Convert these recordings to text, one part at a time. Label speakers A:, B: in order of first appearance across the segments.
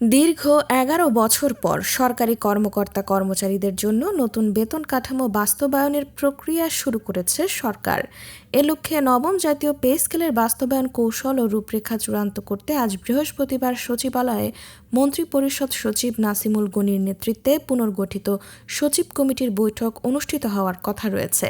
A: দীর্ঘ ১১ বছর পর সরকারি কর্মকর্তা-কর্মচারীদের জন্য নতুন বেতন কাঠামো বাস্তবায়নের প্রক্রিয়া শুরু করেছে সরকার। এ লক্ষ্যে নবম জাতীয় পে স্কেলের বাস্তবায়ন কৌশল ও রূপরেখা চূড়ান্ত করতে আজ বৃহস্পতিবার সচিবালয়ে মন্ত্রিপরিষদ সচিব নাসিমুল গনির নেতৃত্বে পুনর্গঠিত সচিব কমিটির বৈঠক অনুষ্ঠিত হওয়ার কথা রয়েছে।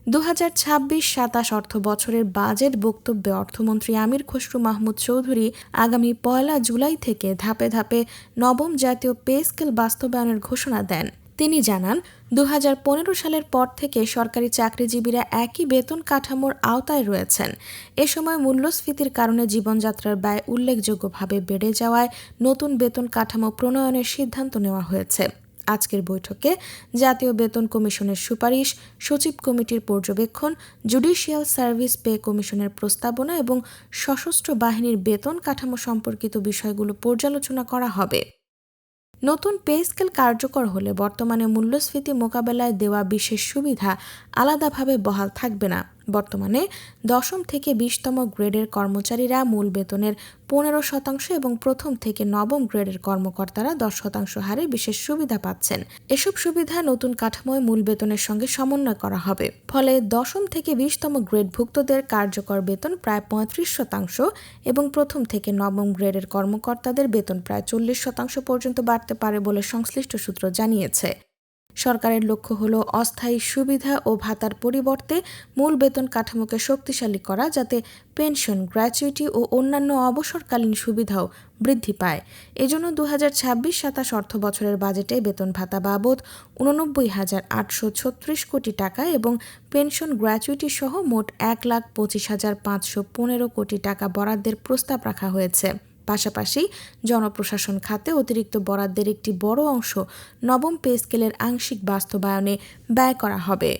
A: ২০২৬-২৭ অর্থবছরের বাজেট বক্তব্যে অর্থমন্ত্রী আমির খসরু মাহমুদ চৌধুরী আগামী ১ জুলাই থেকে ধাপে ধাপে নবম জাতীয় পে স্কেল বাস্তবায়নের ঘোষণা দেন। তিনি জানান, ২০১৫ সালের পর থেকে সরকারি চাকরিজীবীরা একই বেতন কাঠামোর আওতায় রয়েছেন। এ সময় মূল্যস্ফীতির কারণে জীবনযাত্রার ব্যয় উল্লেখযোগ্যভাবে বেড়ে যাওয়ায় নতুন বেতন কাঠামো প্রণয়নের সিদ্ধান্ত নেওয়া হয়েছে। আজকের বৈঠকে জাতীয় বেতন কমিশনের সুপারিশ, সচিব কমিটির পর্যবেক্ষণ, জুডিশিয়াল সার্ভিস পে কমিশনের প্রস্তাবনা এবং সশস্ত্র বাহিনীর বেতন কাঠামো সম্পর্কিত বিষয়গুলো পর্যালোচনা করা হবে। নতুন পে স্কেল কার্যকর হলে বর্তমানে মূল্যস্ফীতি মোকাবেলায় দেওয়া বিশেষ সুবিধা আলাদাভাবে বহাল থাকবে না। বর্তমানে ১০ম থেকে ২০তম গ্রেডের কর্মচারীরা মূল বেতনের ১৫% এবং প্রথম থেকে নবম গ্রেডের কর্মকর্তারা ১০% হারে বিশেষ সুবিধা পাচ্ছেন। এসব সুবিধা নতুন কাঠামোয় মূল বেতনের সঙ্গে সমন্বয় করা হবে। ফলে ১০ম থেকে ২০তম গ্রেডভুক্তদের কার্যকর বেতন প্রায় ৩৫% এবং প্রথম থেকে নবম গ্রেডের কর্মকর্তাদের বেতন প্রায় ৪০% পর্যন্ত বাড়তে পারে বলে সংশ্লিষ্ট সূত্র জানিয়েছে। সরকারের লক্ষ্য হল অস্থায়ী সুবিধা ও ভাতার পরিবর্তে মূল বেতন কাঠামোকে শক্তিশালী করা, যাতে পেনশন, গ্র্যাচুইটি ও অন্যান্য অবসরকালীন সুবিধাও বৃদ্ধি পায়। এজন্য ২০২৬-২৭ অর্থবছরের বাজেটে বেতন ভাতা বাবদ ৮৯,৮৩৬ কোটি টাকা এবং পেনশন, গ্র্যাচুইটি সহ মোট ১,২৫,৫১৫ কোটি টাকা বরাদ্দের প্রস্তাব রাখা হয়েছে। পাশাপাশি জনপ্রশাসন খাতে অতিরিক্ত বরাদ্দের একটি বড় অংশ নবম পে স্কেলের আংশিক বাস্তবায়নে ব্যয় করা হবে।